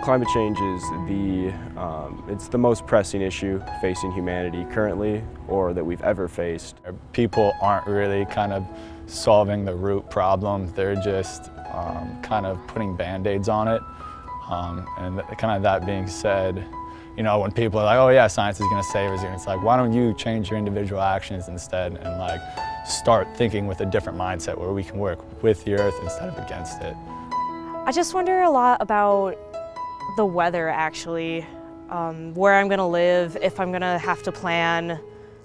Climate change is it's the most pressing issue facing humanity currently, or that we've ever faced. People aren't really kind of solving the root problem. They're just kind of putting Band-Aids on it. And kind of that being said, you know, when people are like, oh yeah, science is going to save us, and it's like, why don't you change your individual actions instead and like start thinking with a different mindset where we can work with the earth instead of against it. I just wonder a lot about the weather, actually, where I'm going to live, if I'm going to have to plan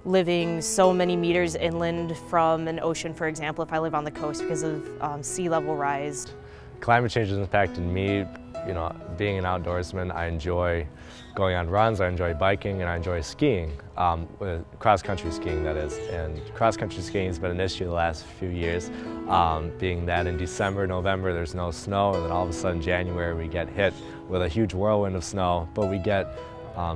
living so many meters inland from an ocean, for example, if I live on the coast because of sea level rise. Climate change has impacted me. You know, being an outdoorsman, I enjoy going on runs, I enjoy biking, and I enjoy skiing, cross-country skiing, that is. And cross-country skiing has been an issue the last few years, being that in December, November, there's no snow, and then all of a sudden, January, we get hit with a huge whirlwind of snow, but we get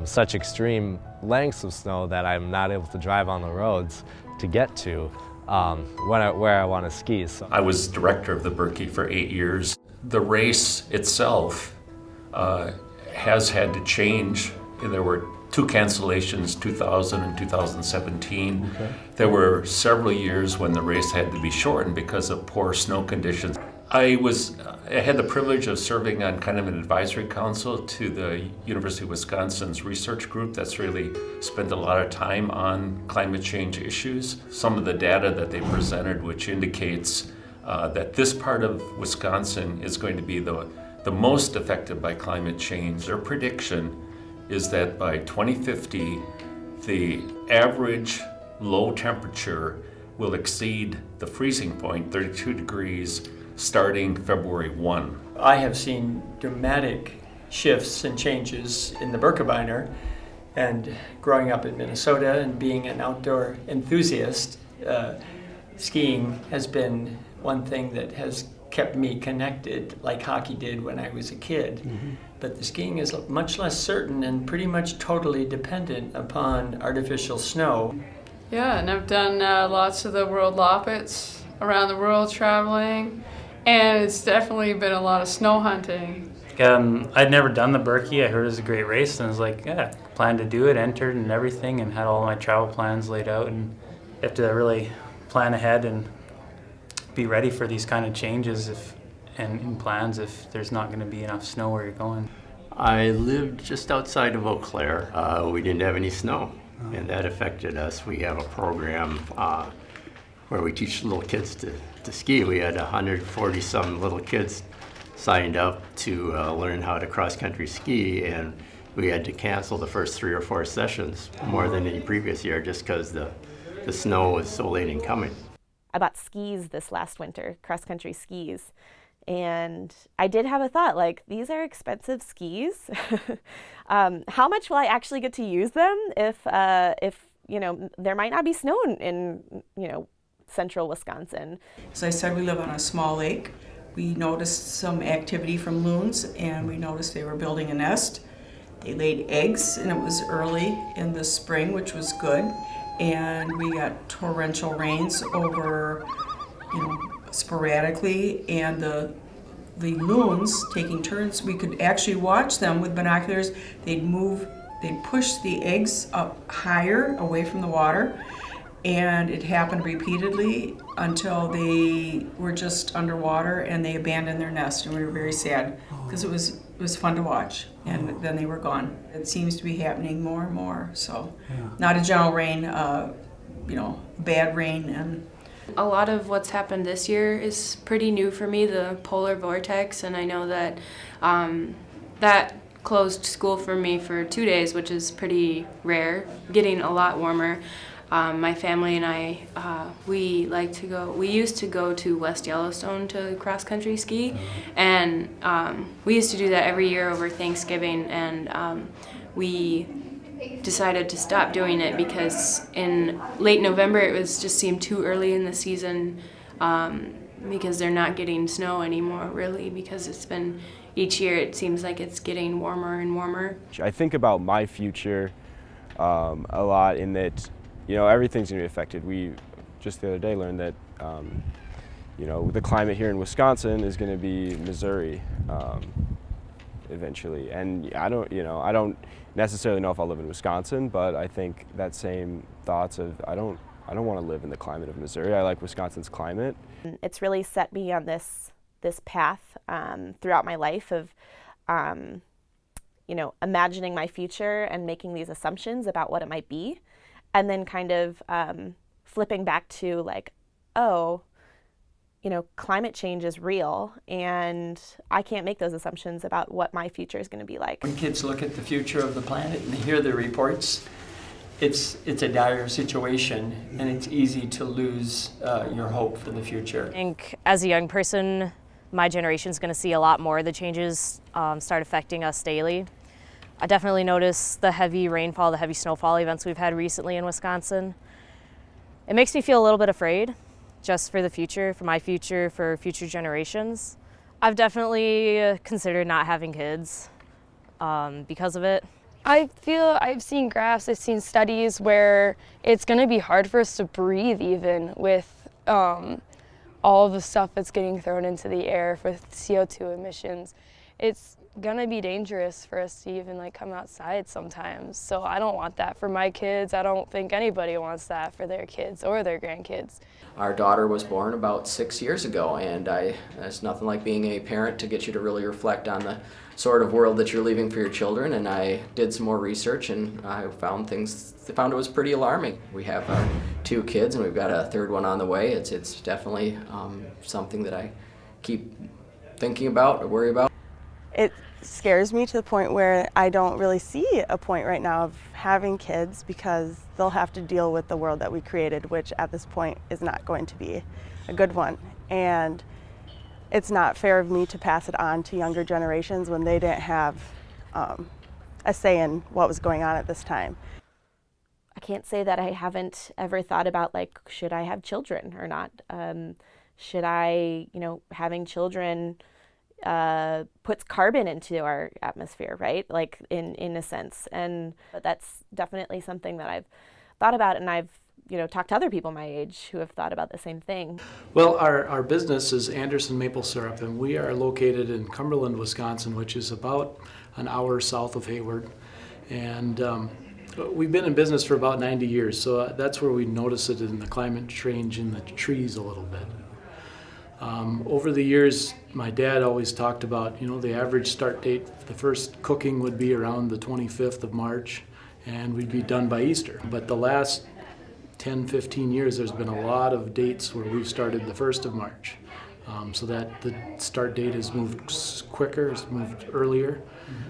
such extreme lengths of snow that I'm not able to drive on the roads to get to where I want to ski. So I was director of the Berkey for 8 years. The race itself has had to change. There were 2 cancellations, 2000 and 2017. Okay. There were several years when the race had to be shortened because of poor snow conditions. I had the privilege of serving on kind of an advisory council to the University of Wisconsin's research group that's really spent a lot of time on climate change issues. Some of the data that they presented, which indicates that this part of Wisconsin is going to be the most affected by climate change. Their prediction is that by 2050, the average low temperature will exceed the freezing point, 32 degrees, starting February 1. I have seen dramatic shifts and changes in the Birkebeiner, and growing up in Minnesota and being an outdoor enthusiast, skiing has been one thing that has kept me connected like hockey did when I was a kid. Mm-hmm. But the skiing is much less certain and pretty much totally dependent upon artificial snow. Yeah, and I've done lots of the World Loppets around the world traveling, and it's definitely been a lot of snow hunting. I'd never done the Berkey. I heard it was a great race, and I was like, yeah, planned to do it, entered and everything, and had all my travel plans laid out. And you have to really plan ahead and be ready for these kind of changes and plans if there's not going to be enough snow where you're going. I lived just outside of Eau Claire. We didn't have any snow, and that affected us. We have a program where we teach little kids to ski. We had 140-some little kids signed up to learn how to cross-country ski, and we had to cancel the first 3 or 4 sessions more than any previous year just because the snow was so late in coming. I bought skis this last winter, cross-country skis, and I did have a thought, like, these are expensive skis. How much will I actually get to use them if you know, there might not be snow in you know, central Wisconsin? As I said, we live on a small lake. We noticed some activity from loons, and we noticed they were building a nest. They laid eggs, and it was early in the spring, which was good. And we got torrential rains over, you know, sporadically, and the loons taking turns. We could actually watch them with binoculars. They'd push the eggs up higher away from the water, and it happened repeatedly until they were just underwater and they abandoned their nest, and we were very sad because it was fun to watch, and then they were gone. It seems to be happening more and more, so not a gentle rain, you know, bad rain. And a lot of what's happened this year is pretty new for me, the polar vortex, and I know that that closed school for me for 2 days, which is pretty rare, getting a lot warmer. My family and I, we used to go to West Yellowstone to cross-country ski, and we used to do that every year over Thanksgiving, and we decided to stop doing it because in late November it just seemed too early in the season, because they're not getting snow anymore, really, because it's been, each year it seems like it's getting warmer and warmer. I think about my future a lot in that, you know, everything's going to be affected. We just the other day learned that, you know, the climate here in Wisconsin is going to be Missouri. eventually. And I don't necessarily know if I'll live in Wisconsin, but I think that same thoughts of I don't want to live in the climate of Missouri. I like Wisconsin's climate. It's really set me on this path throughout my life of imagining my future and making these assumptions about what it might be, and then kind of flipping back to like, oh, climate change is real, and I can't make those assumptions about what my future is going to be like. When kids look at the future of the planet and hear the reports, it's a dire situation, and it's easy to lose your hope for the future. I think as a young person, my generation's going to see a lot more of the changes start affecting us daily. I definitely notice the heavy rainfall, the heavy snowfall events we've had recently in Wisconsin. It makes me feel a little bit afraid, just for the future, for my future, for future generations. I've definitely considered not having kids because of it. I feel I've seen graphs, I've seen studies where it's going to be hard for us to breathe even with all of the stuff that's getting thrown into the air for CO2 emissions. It's going to be dangerous for us to even come outside sometimes. So I don't want that for my kids. I don't think anybody wants that for their kids or their grandkids. Our daughter was born about 6 years ago, and there's nothing like being a parent to get you to really reflect on the sort of world that you're leaving for your children. And I did some more research, and I found it was pretty alarming. We have 2 kids, and we've got a 3rd one on the way. It's definitely something that I keep thinking about or worry about. It scares me to the point where I don't really see a point right now of having kids, because they'll have to deal with the world that we created, which at this point is not going to be a good one. And it's not fair of me to pass it on to younger generations when they didn't have a say in what was going on at this time. I can't say that I haven't ever thought about should I have children or not? Should I, having children puts carbon into our atmosphere, right? In a sense. And that's definitely something that I've thought about, and I've talked to other people my age who have thought about the same thing. Well, our business is Anderson Maple Syrup, and we are located in Cumberland, Wisconsin, which is about an hour south of Hayward. And we've been in business for about 90 years, so that's where we notice it in the climate change in the trees a little bit. Over the years, my dad always talked about, the average start date, the first cooking would be around the 25th of March, and we'd be done by Easter. But the last 10, 15 years, there's been a lot of dates where we've started the 1st of March. So that the start date has moved quicker, has moved earlier.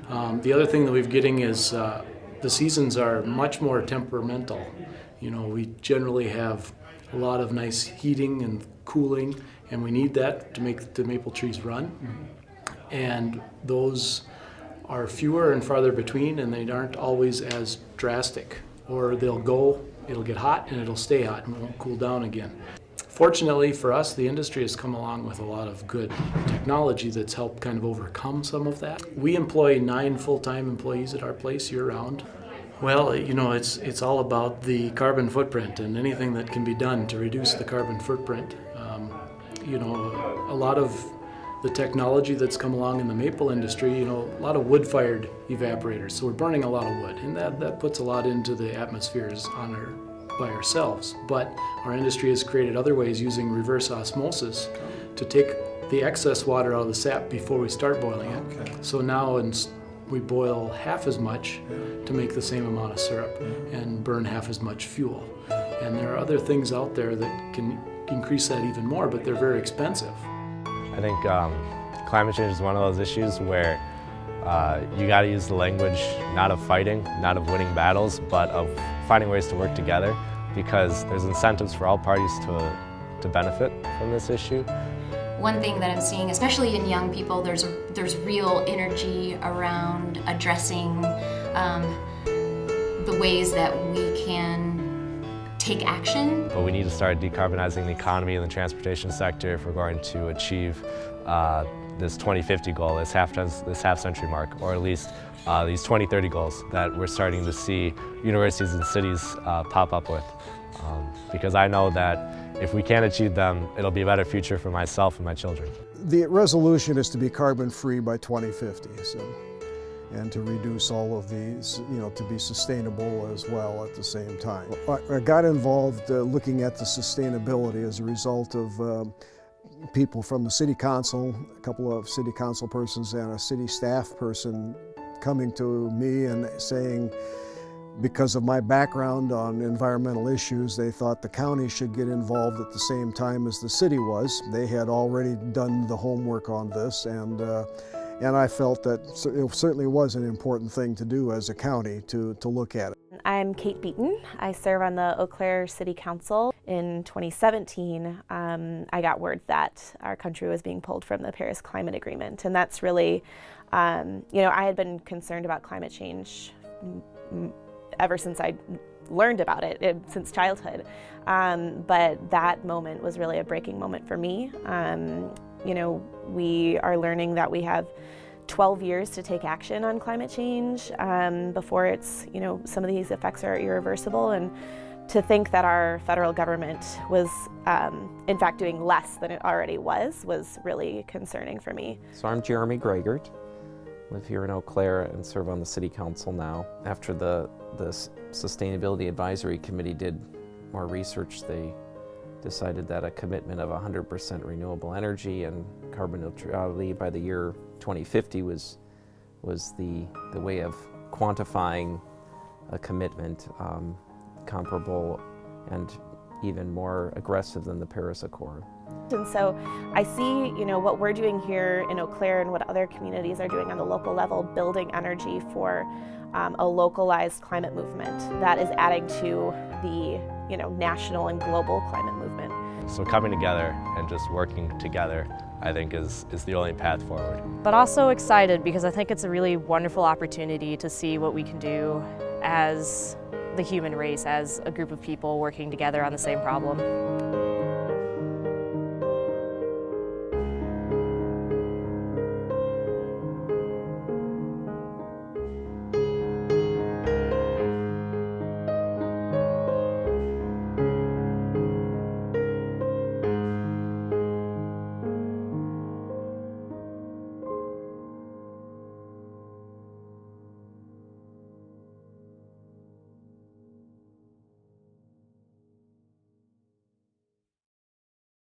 The other thing that we're getting is the seasons are much more temperamental. We generally have a lot of nice heating and cooling, and we need that to make the maple trees run. And those are fewer and farther between, and they aren't always as drastic. Or it'll get hot and it'll stay hot and won't cool down again. Fortunately for us, the industry has come along with a lot of good technology that's helped kind of overcome some of that. We employ 9 full-time employees at our place year-round. Well, it's all about the carbon footprint and anything that can be done to reduce the carbon footprint. A lot of the technology that's come along in the maple industry, a lot of wood-fired evaporators. So we're burning a lot of wood, and that puts a lot into the atmospheres by ourselves. But our industry has created other ways using reverse osmosis to take the excess water out of the sap before we start boiling it. Okay. So now we boil half as much to make the same amount of syrup and burn half as much fuel. And there are other things out there that can increase that even more, but they're very expensive. I think climate change is one of those issues where you got to use the language not of fighting, not of winning battles, but of finding ways to work together, because there's incentives for all parties to benefit from this issue. One thing that I'm seeing, especially in young people, there's real energy around addressing the ways that we can take action. But we need to start decarbonizing the economy and the transportation sector if we're going to achieve this 2050 goal, this half-century mark, or at least these 2030 goals that we're starting to see universities and cities pop up with. Because I know that if we can achieve them, it'll be a better future for myself and my children. The resolution is to be carbon-free by 2050. So. and to reduce all of these, to be sustainable as well at the same time. I got involved looking at the sustainability as a result of people from the city council, a couple of city council persons and a city staff person coming to me and saying, because of my background on environmental issues, they thought the county should get involved at the same time as the city was. They had already done the homework on this, and I felt that it certainly was an important thing to do as a county to look at it. I'm Kate Beaton. I serve on the Eau Claire City Council. In 2017, I got word that our country was being pulled from the Paris Climate Agreement, and that's really, I had been concerned about climate change ever since I learned about it since childhood. But that moment was really a breaking moment for me. We are learning that we have 12 years to take action on climate change before it's, some of these effects are irreversible. And to think that our federal government was, in fact, doing less than it already was really concerning for me. So I'm Jeremy Greigert. Live here in Eau Claire and serve on the City Council now. After the Sustainability Advisory Committee did more research, they decided that a commitment of 100% renewable energy and carbon neutrality by the year 2050 was the way of quantifying a commitment comparable and even more aggressive than the Paris Accord. And so I see, what we're doing here in Eau Claire and what other communities are doing on the local level, building energy for a localized climate movement that is adding to the, national and global climate movement. So coming together and just working together, I think is the only path forward. But also excited because I think it's a really wonderful opportunity to see what we can do as the human race, as a group of people working together on the same problem.